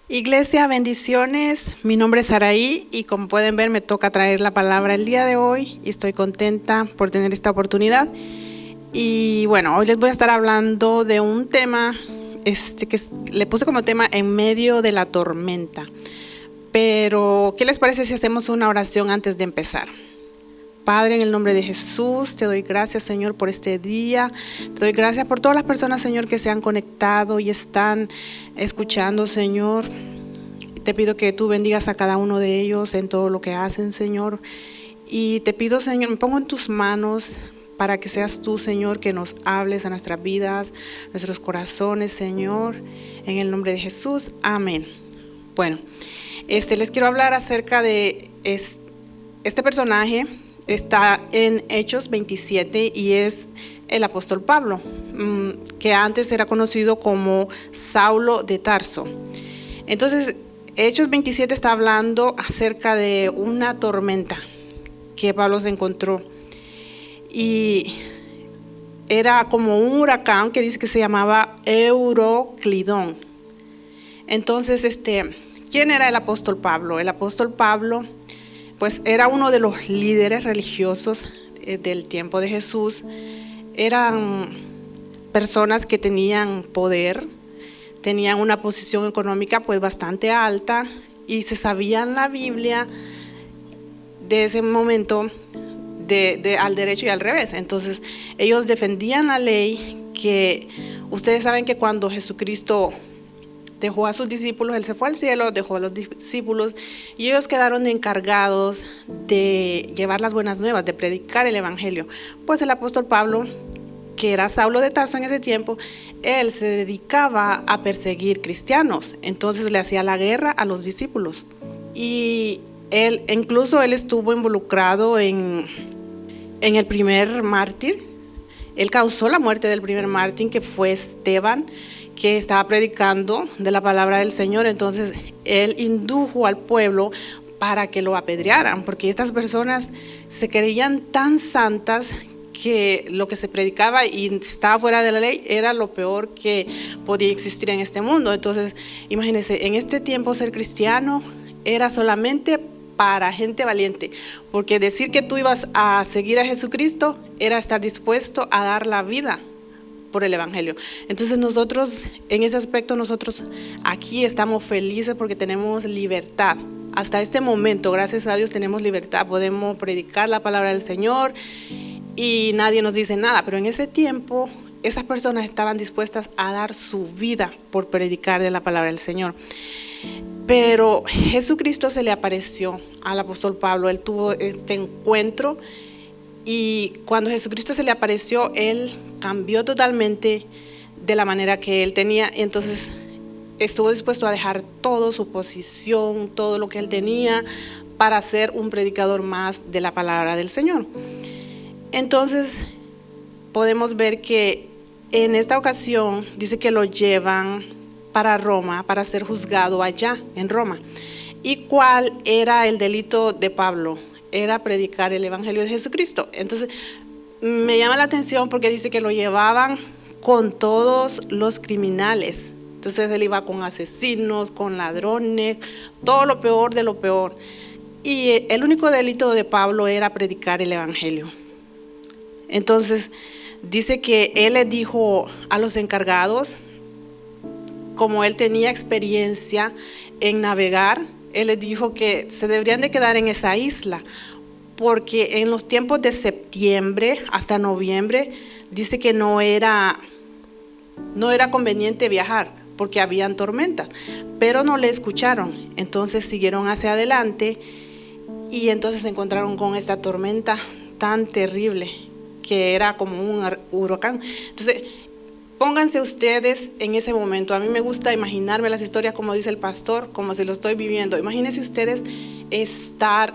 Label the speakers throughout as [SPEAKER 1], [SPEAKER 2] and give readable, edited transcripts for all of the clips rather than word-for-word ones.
[SPEAKER 1] Iglesia, bendiciones. Mi nombre es Saraí y como pueden ver me toca traer la palabra el día de hoy y estoy contenta por tener esta oportunidad. Y bueno, hoy les voy a estar hablando de un tema que le puse como tema en medio de la tormenta. Pero, ¿qué les parece si hacemos una oración antes de empezar? Padre, en el nombre de Jesús, te doy gracias, Señor, por este día. Te doy gracias por todas las personas, Señor, que se han conectado y están escuchando, Señor. Te pido que tú bendigas a cada uno de ellos en todo lo que hacen, Señor. Y te pido, Señor, me pongo en tus manos para que seas tú, Señor, que nos hables a nuestras vidas, nuestros corazones, Señor. En el nombre de Jesús, amén. Bueno, les quiero hablar acerca de este personaje. Está en Hechos 27 y es el apóstol Pablo, que antes era conocido como Saulo de Tarso. Entonces, Hechos 27 está hablando acerca de una tormenta que Pablo se encontró. Y era como un huracán que dice que se llamaba Euroclidón. Entonces, ¿quién era el apóstol Pablo? El apóstol Pablo pues era uno de los líderes religiosos del tiempo de Jesús. Eran personas que tenían poder, tenían una posición económica pues bastante alta y se sabían la Biblia de ese momento al derecho y al revés. Entonces ellos defendían la ley, que ustedes saben que cuando Jesucristo dejó a sus discípulos, él se fue al cielo, dejó a los discípulos y ellos quedaron encargados de llevar las buenas nuevas, de predicar el evangelio. Pues el apóstol Pablo, que era Saulo de Tarso en ese tiempo, él se dedicaba a perseguir cristianos, entonces le hacía la guerra a los discípulos. Y él estuvo involucrado en el primer mártir. Él causó la muerte del primer mártir, que fue Esteban, que estaba predicando de la palabra del Señor. Entonces él indujo al pueblo para que lo apedrearan, porque estas personas se creían tan santas que lo que se predicaba y estaba fuera de la ley era lo peor que podía existir en este mundo. Entonces imagínense, en este tiempo ser cristiano era solamente para gente valiente, porque decir que tú ibas a seguir a Jesucristo era estar dispuesto a dar la vida por el evangelio. Entonces nosotros, en ese aspecto, nosotros aquí estamos felices porque tenemos libertad. Hasta este momento, gracias a Dios, tenemos libertad. Podemos predicar la palabra del Señor y nadie nos dice nada. Pero en ese tiempo, esas personas estaban dispuestas a dar su vida por predicar de la palabra del Señor. Pero Jesucristo se le apareció al apóstol Pablo. Él tuvo este encuentro. Y cuando Jesucristo se le apareció, él cambió totalmente de la manera que él tenía. Y entonces estuvo dispuesto a dejar todo, su posición, todo lo que él tenía, para ser un predicador más de la palabra del Señor. Entonces podemos ver que en esta ocasión dice que lo llevan para Roma, para ser juzgado allá en Roma. ¿Y cuál era el delito de Pablo? Era predicar el evangelio de Jesucristo. Entonces me llama la atención porque dice que lo llevaban con todos los criminales. Entonces él iba con asesinos, con ladrones, todo lo peor de lo peor. Y el único delito de Pablo era predicar el evangelio. Entonces dice que él le dijo a los encargados, como él tenía experiencia en navegar, él les dijo que se deberían de quedar en esa isla, porque en los tiempos de septiembre hasta noviembre dice que no era conveniente viajar, porque habían tormentas, pero no le escucharon. Entonces siguieron hacia adelante y entonces se encontraron con esta tormenta tan terrible que era como un huracán. Entonces pónganse ustedes en ese momento. A mí me gusta imaginarme las historias, como dice el pastor, como si lo estoy viviendo. Imagínense ustedes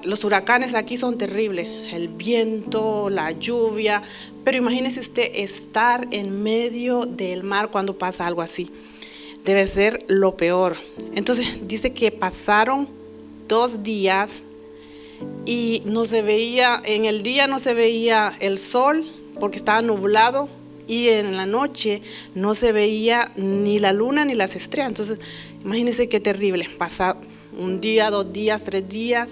[SPEAKER 1] los huracanes aquí son terribles, el viento, la lluvia, pero imagínense usted estar en medio del mar cuando pasa algo así. Debe ser lo peor. Entonces dice que pasaron 2 días y no se veía, en el día no se veía el sol porque estaba nublado. y en la noche no se veía ni la luna ni las estrellas. Entonces, imagínense qué terrible. Pasa un día, 2 días, 3 días,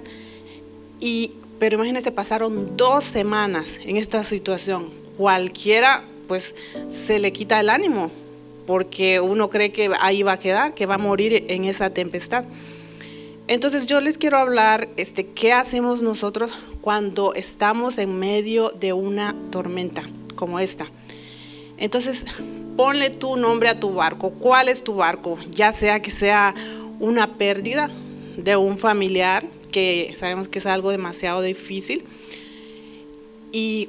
[SPEAKER 1] pero imagínense, pasaron 2 semanas en esta situación. Cualquiera, pues, se le quita el ánimo, porque uno cree que ahí va a quedar, que va a morir en esa tempestad. Entonces yo les quiero hablar, ¿qué hacemos nosotros cuando estamos en medio de una tormenta como esta? Entonces, ponle tu nombre a tu barco. ¿Cuál es tu barco? Ya sea que sea una pérdida de un familiar, que sabemos que es algo demasiado difícil,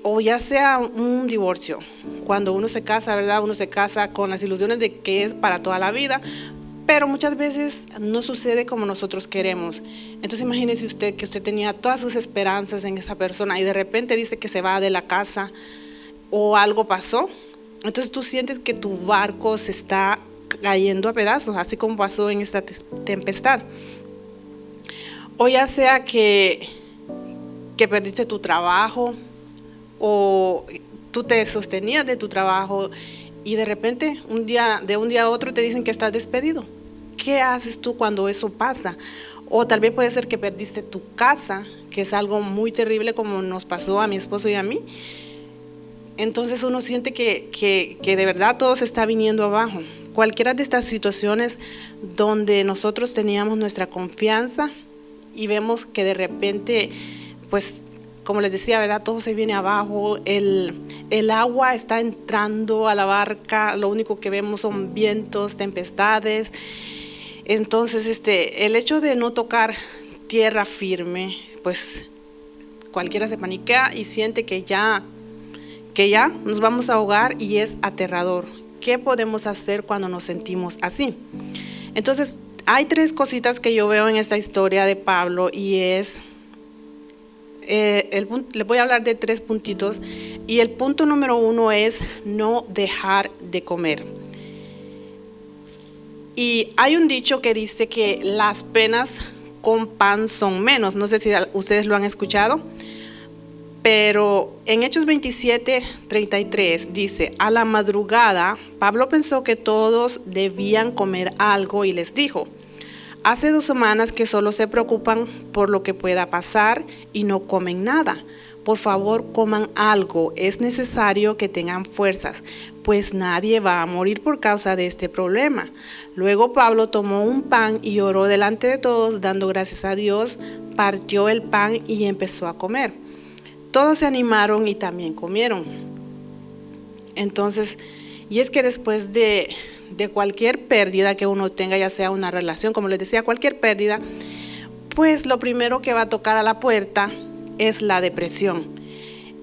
[SPEAKER 1] o ya sea un divorcio. Cuando uno se casa, ¿verdad? Uno se casa con las ilusiones de que es para toda la vida, pero muchas veces no sucede como nosotros queremos. Entonces imagínese usted que usted tenía todas sus esperanzas en esa persona y de repente dice que se va de la casa o algo pasó. Entonces tú sientes que tu barco se está cayendo a pedazos, así como pasó en esta tempestad. O ya sea que perdiste tu trabajo, o tú te sostenías de tu trabajo y de repente de un día a otro te dicen que estás despedido. ¿Qué haces tú cuando eso pasa? O tal vez puede ser que perdiste tu casa, que es algo muy terrible, como nos pasó a mi esposo y a mí. Entonces uno siente que de verdad todo se está viniendo abajo. Cualquiera de estas situaciones donde nosotros teníamos nuestra confianza y vemos que de repente, pues, como les decía, ¿verdad? Todo se viene abajo, el agua está entrando a la barca, lo único que vemos son vientos, tempestades. Entonces, el hecho de no tocar tierra firme, pues cualquiera se paniquea y siente que ya nos vamos a ahogar, y es aterrador. ¿Qué podemos hacer cuando nos sentimos así? Entonces, hay 3 cositas que yo veo en esta historia de Pablo, y es... les voy a hablar de 3 puntitos, y el punto número 1 es no dejar de comer. Y hay un dicho que dice que las penas con pan son menos. No sé si ustedes lo han escuchado, pero en Hechos 27:33 dice: a la madrugada Pablo pensó que todos debían comer algo y les dijo: hace 2 semanas que solo se preocupan por lo que pueda pasar y no comen nada. Por favor, coman algo. Es necesario que tengan fuerzas, pues nadie va a morir por causa de este problema. Luego Pablo tomó un pan y oró delante de todos, dando gracias a Dios, partió el pan y empezó a comer. Todos se animaron y también comieron. Entonces, y es que después de cualquier pérdida que uno tenga, ya sea una relación, como les decía, cualquier pérdida, pues lo primero que va a tocar a la puerta es la depresión.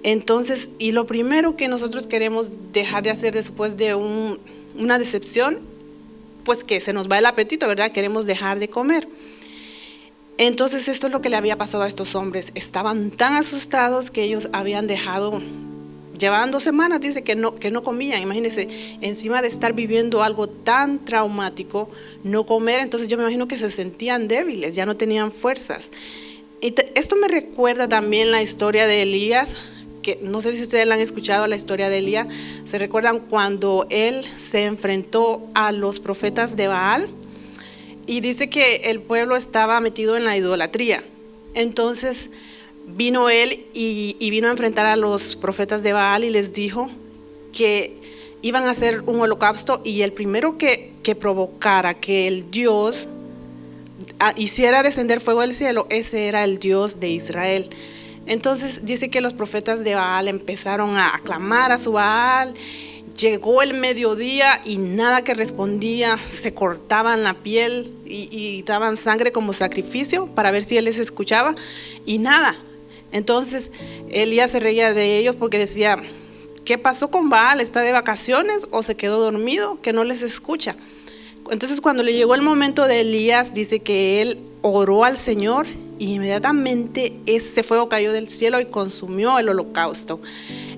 [SPEAKER 1] Entonces, y lo primero que nosotros queremos dejar de hacer después de una decepción, pues que se nos va el apetito, ¿verdad? Queremos dejar de comer. Entonces, esto es lo que le había pasado a estos hombres. Estaban tan asustados que ellos habían dejado... Llevaban 2 semanas, dice que no comían. Imagínense, encima de estar viviendo algo tan traumático, no comer. Entonces yo me imagino que se sentían débiles, ya no tenían fuerzas. Esto me recuerda también la historia de Elías, que no sé si ustedes la han escuchado, la historia de Elías. ¿Se recuerdan cuando él se enfrentó a los profetas de Baal? Y dice que el pueblo estaba metido en la idolatría. Entonces vino él y vino a enfrentar a los profetas de Baal y les dijo que iban a hacer un holocausto, y el primero que provocara que el Dios hiciera descender fuego del cielo, ese era el Dios de Israel. Entonces dice que los profetas de Baal empezaron a clamar a su Baal. Llegó el mediodía y nada que respondía, se cortaban la piel y daban sangre como sacrificio para ver si él les escuchaba, y nada. Entonces Elías se reía de ellos porque decía: ¿qué pasó con Baal? ¿Está de vacaciones o se quedó dormido que no les escucha? Entonces cuando le llegó el momento de Elías, dice que él oró al Señor y inmediatamente ese fuego cayó del cielo y consumió el holocausto.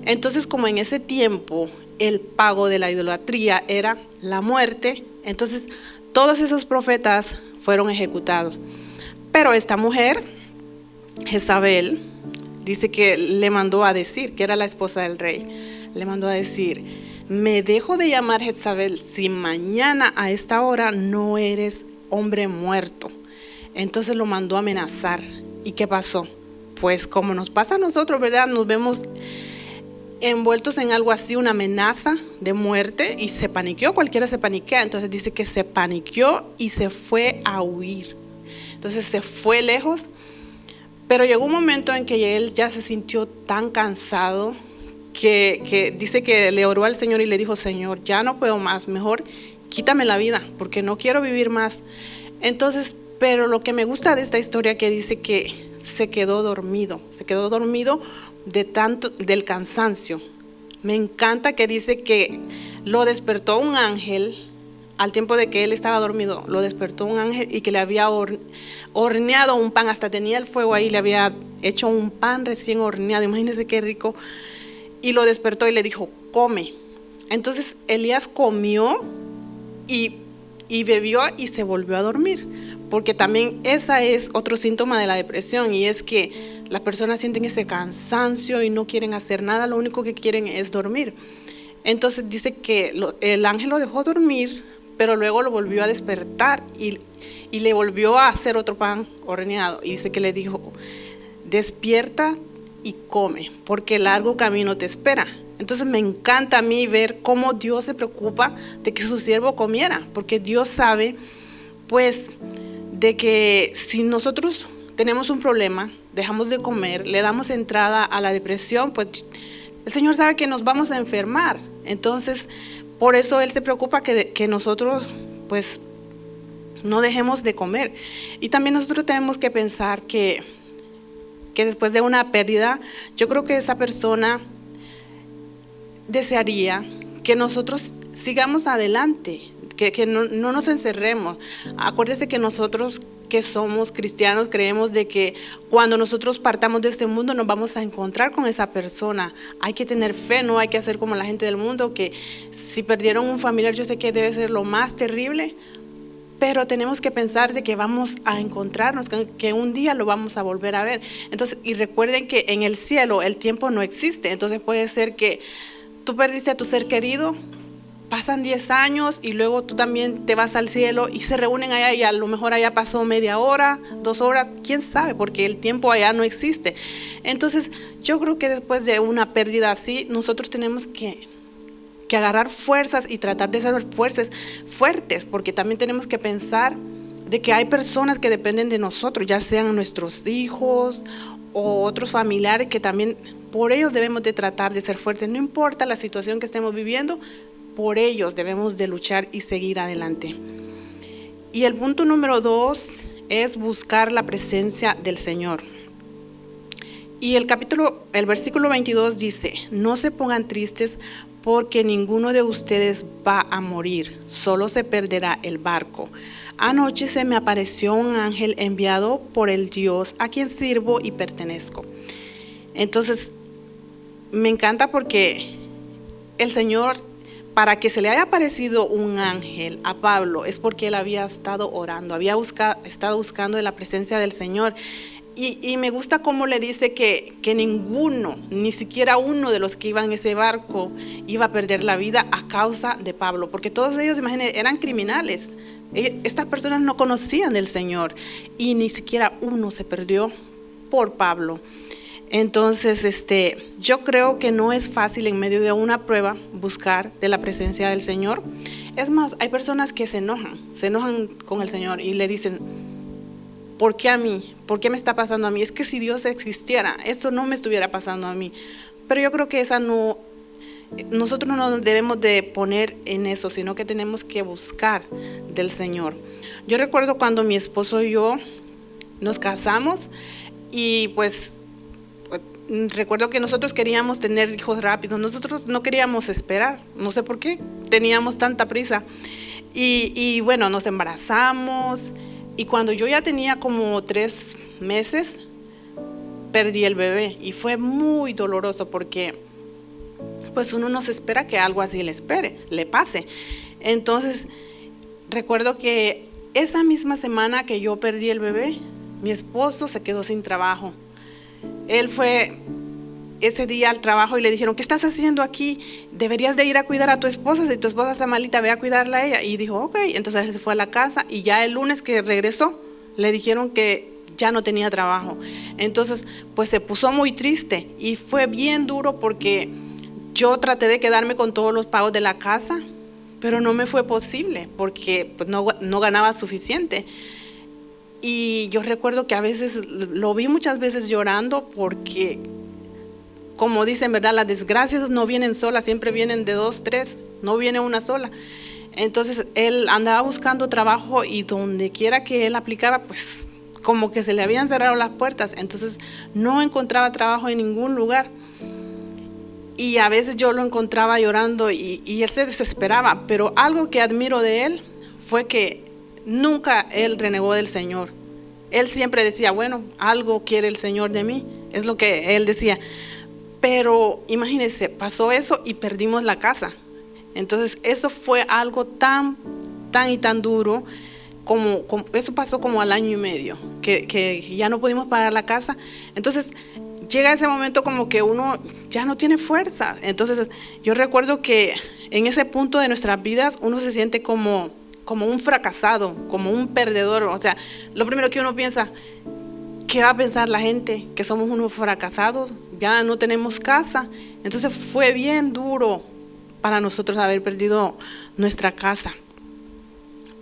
[SPEAKER 1] Entonces, como en ese tiempo el pago de la idolatría era la muerte, entonces todos esos profetas fueron ejecutados. Pero esta mujer, Jezabel, dice que le mandó a decir, que era la esposa del rey, le mandó a decir: me dejo de llamar Jezabel si mañana a esta hora no eres hombre muerto. Entonces lo mandó a amenazar. ¿Y qué pasó? Pues como nos pasa a nosotros, ¿verdad? Nos vemos envueltos en algo así, una amenaza de muerte, y se paniqueó, cualquiera se paniquea. Entonces dice que se paniqueó y se fue a huir. Entonces se fue lejos, pero llegó un momento en que él ya se sintió tan cansado que dice que le oró al Señor y le dijo: Señor, ya no puedo más, mejor quítame la vida porque no quiero vivir más. Entonces, pero lo que me gusta de esta historia que dice que se quedó dormido de tanto del cansancio. Me encanta que dice que lo despertó un ángel al tiempo de que él estaba dormido. Lo despertó un ángel y que le había horneado un pan, hasta tenía el fuego ahí, le había hecho un pan recién horneado. Imagínense qué rico. Y lo despertó y le dijo: come. Entonces Elías comió y bebió y se volvió a dormir, porque también esa es otro síntoma de la depresión, y es que las personas sienten ese cansancio y no quieren hacer nada, lo único que quieren es dormir. Entonces dice que el ángel lo dejó dormir, pero luego lo volvió a despertar y le volvió a hacer otro pan horneado, y dice que le dijo: despierta y come, porque largo camino te espera. Entonces me encanta a mí ver cómo Dios se preocupa de que su siervo comiera, porque Dios sabe pues de que si nosotros tenemos un problema, dejamos de comer, le damos entrada a la depresión, pues el Señor sabe que nos vamos a enfermar. Entonces por eso Él se preocupa que nosotros pues no dejemos de comer. Y también nosotros tenemos que pensar que después de una pérdida, yo creo que esa persona desearía que nosotros sigamos adelante, que no nos encerremos. Acuérdese que nosotros que somos cristianos creemos de que cuando nosotros partamos de este mundo nos vamos a encontrar con esa persona. Hay que tener fe, no hay que hacer como la gente del mundo, que si perdieron un familiar, yo sé que debe ser lo más terrible, pero tenemos que pensar de que vamos a encontrarnos, que un día lo vamos a volver a ver. Entonces, y recuerden que en el cielo el tiempo no existe. Entonces puede ser que tú perdiste a tu ser querido, pasan 10 años y luego tú también te vas al cielo y se reúnen allá, y a lo mejor allá pasó media hora, 2 horas, quién sabe, porque el tiempo allá no existe. Entonces yo creo que después de una pérdida así, nosotros tenemos que agarrar fuerzas y tratar de ser fuertes, porque también tenemos que pensar de que hay personas que dependen de nosotros, ya sean nuestros hijos o otros familiares, que también por ellos debemos de tratar de ser fuertes, no importa la situación que estemos viviendo, por ellos debemos de luchar y seguir adelante. Y el punto número 2 es buscar la presencia del Señor. Y el versículo 22 dice: no se pongan tristes porque ninguno de ustedes va a morir, solo se perderá el barco. Anoche se me apareció un ángel enviado por el Dios a quien sirvo y pertenezco. Entonces, me encanta porque el Señor, para que se le haya aparecido un ángel a Pablo, es porque él había estado orando, había estado buscando de la presencia del Señor. Y me gusta cómo le dice que ninguno, ni siquiera uno de los que iban en ese barco iba a perder la vida a causa de Pablo, porque todos ellos, imagínense, eran criminales. Estas personas no conocían del Señor y ni siquiera uno se perdió por Pablo. Entonces, yo creo que no es fácil en medio de una prueba buscar de la presencia del Señor. Es más, hay personas que se enojan con el Señor y le dicen: ¿por qué a mí? ¿Por qué me está pasando a mí? Es que si Dios existiera, esto no me estuviera pasando a mí. Pero yo creo que nosotros no nos debemos de poner en eso, sino que tenemos que buscar del Señor. Yo recuerdo cuando mi esposo y yo nos casamos, y pues recuerdo que nosotros queríamos tener hijos rápidos, nosotros no queríamos esperar, no sé por qué, teníamos tanta prisa. Y bueno, nos embarazamos. Y cuando yo ya tenía como 3 meses, perdí el bebé. Y fue muy doloroso porque pues uno no se espera que algo así le pase. Entonces, recuerdo que esa misma semana que yo perdí el bebé, mi esposo se quedó sin trabajo. Él fue ese día al trabajo y le dijeron, ¿qué estás haciendo aquí? Deberías de ir a cuidar a tu esposa, si tu esposa está malita, ve a cuidarla a ella. Y dijo, ok, entonces él se fue a la casa y ya el lunes que regresó, le dijeron que ya no tenía trabajo. Entonces, pues se puso muy triste y fue bien duro porque yo traté de quedarme con todos los pagos de la casa, pero no me fue posible porque pues, no ganaba suficiente. Y yo recuerdo que a veces lo vi muchas veces llorando porque, como dicen, ¿verdad? Las desgracias no vienen solas, siempre vienen de 2, 3, no viene una sola. Entonces él andaba buscando trabajo y donde quiera que él aplicaba, pues como que se le habían cerrado las puertas. Entonces no encontraba trabajo en ningún lugar. Y a veces yo lo encontraba llorando y él se desesperaba. Pero algo que admiro de él fue que nunca él renegó del Señor. Él siempre decía, bueno, algo quiere el Señor de mí. Es lo que él decía. Pero imagínense, pasó eso y perdimos la casa. Entonces eso fue algo tan duro, como eso pasó como al año y medio, que ya no pudimos pagar la casa. Entonces llega ese momento como que uno ya no tiene fuerza. Entonces yo recuerdo que en ese punto de nuestras vidas uno se siente como un fracasado, como un perdedor. O sea, lo primero que uno piensa, ¿qué va a pensar la gente? Que somos unos fracasados, ya no tenemos casa. Entonces fue bien duro para nosotros haber perdido nuestra casa.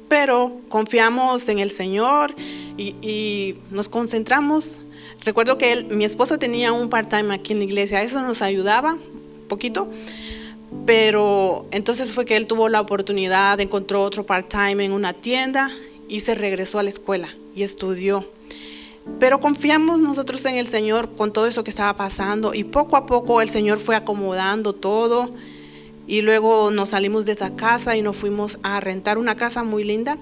[SPEAKER 1] Pero confiamos en el Señor y nos concentramos. Recuerdo que mi esposo tenía un part-time aquí en la iglesia, eso nos ayudaba un poquito. Pero entonces fue que él tuvo la oportunidad, encontró otro part-time en una tienda y se regresó a la escuela y estudió. Pero confiamos nosotros en el Señor con todo eso que estaba pasando y poco a poco el Señor fue acomodando todo y luego nos salimos de esa casa y nos fuimos a rentar una casa muy linda.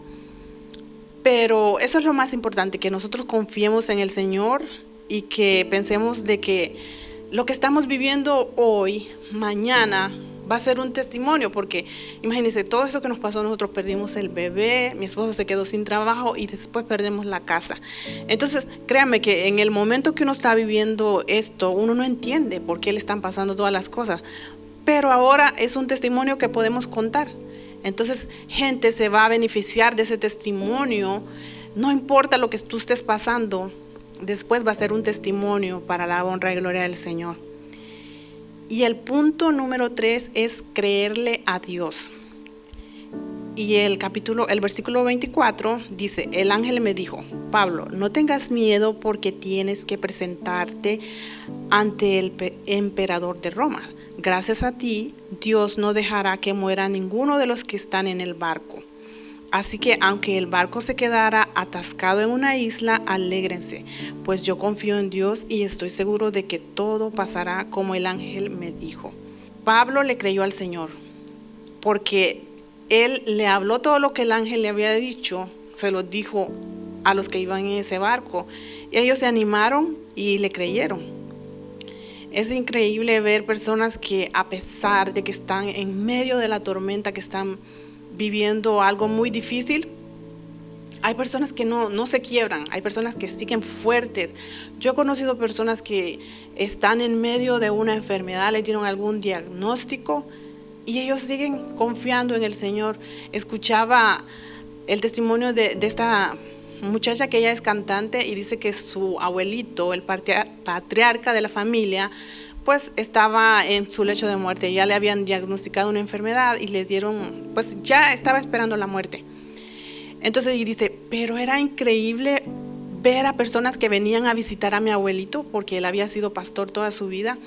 [SPEAKER 1] Pero eso es lo más importante, que nosotros confiemos en el Señor y que pensemos de que lo que estamos viviendo hoy, mañana va a ser un testimonio, porque imagínense, todo eso que nos pasó, nosotros perdimos el bebé, mi esposo se quedó sin trabajo y después perdemos la casa. Entonces, créanme que en el momento que uno está viviendo esto, uno no entiende por qué le están pasando todas las cosas, pero ahora es un testimonio que podemos contar. Entonces, gente se va a beneficiar de ese testimonio, no importa lo que tú estés pasando, después va a ser un testimonio para la honra y gloria del Señor. Y el punto número 3 es creerle a Dios. Y el versículo 24 dice, el ángel me dijo, Pablo, no tengas miedo porque tienes que presentarte ante el emperador de Roma. Gracias a ti, Dios no dejará que muera ninguno de los que están en el barco. Así que aunque el barco se quedara atascado en una isla, alégrense, pues yo confío en Dios y estoy seguro de que todo pasará como el ángel me dijo. Pablo le creyó al Señor, porque él le habló todo lo que el ángel le había dicho, se lo dijo a los que iban en ese barco. Y ellos se animaron y le creyeron. Es increíble ver personas que, a pesar de que están en medio de la tormenta, que están viviendo algo muy difícil, hay personas que no se quiebran, hay personas que siguen fuertes. Yo he conocido personas que están en medio de una enfermedad, le dieron algún diagnóstico y ellos siguen confiando en el Señor. Escuchaba el testimonio de esta muchacha que ella es cantante y dice que su abuelito, el patriarca de la familia, pues estaba en su lecho de muerte, ya le habían diagnosticado una enfermedad y le dieron, pues ya estaba esperando la muerte. Entonces y dice, pero era increíble ver a personas que venían a visitar a mi abuelito, porque él había sido pastor toda su vida,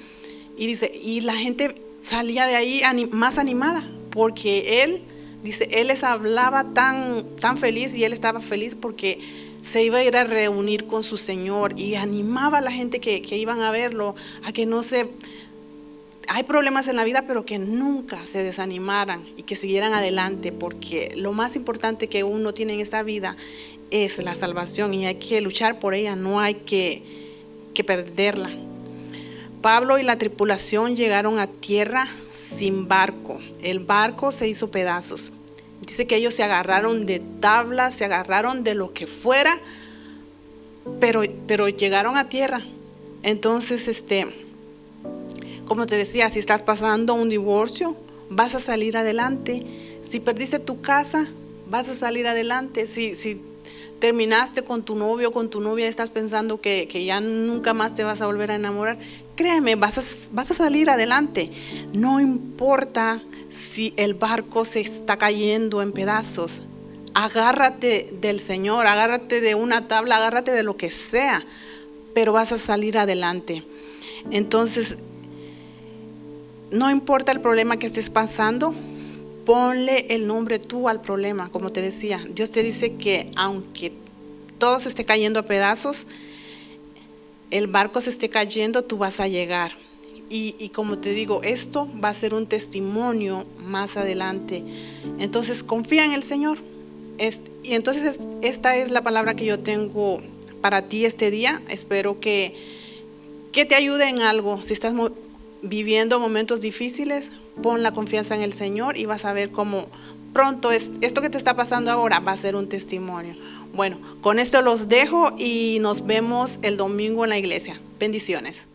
[SPEAKER 1] y dice, y la gente salía de ahí más animada, porque él les hablaba tan feliz y él estaba feliz porque se iba a ir a reunir con su Señor y animaba a la gente que iban a verlo a que hay problemas en la vida, pero que nunca se desanimaran y que siguieran adelante, porque lo más importante que uno tiene en esta vida es la salvación y hay que luchar por ella, no hay que perderla. Pablo y la tripulación llegaron a tierra sin barco. El barco se hizo pedazos. Dice que ellos se agarraron de tablas, se agarraron de lo que fuera, pero llegaron a tierra. Entonces, Como te decía, si estás pasando un divorcio, vas a salir adelante. Si perdiste tu casa, vas a salir adelante. Si terminaste con tu novio o con tu novia, estás pensando que ya nunca más te vas a volver a enamorar, créeme, vas a salir adelante. No importa si el barco se está cayendo en pedazos. Agárrate del Señor, agárrate de una tabla, agárrate de lo que sea, pero vas a salir adelante. Entonces, no importa el problema que estés pasando, ponle el nombre tú al problema. Como te decía, Dios te dice que aunque todo se esté cayendo a pedazos, el barco se esté cayendo, tú vas a llegar. Y como te digo, esto va a ser un testimonio más adelante. Entonces confía en el Señor. Y entonces esta es la palabra que yo tengo para ti este día. Espero que te ayude en algo. Si estás viviendo momentos difíciles, pon la confianza en el Señor y vas a ver cómo pronto esto que te está pasando ahora va a ser un testimonio. Bueno, con esto los dejo y nos vemos el domingo en la iglesia. Bendiciones.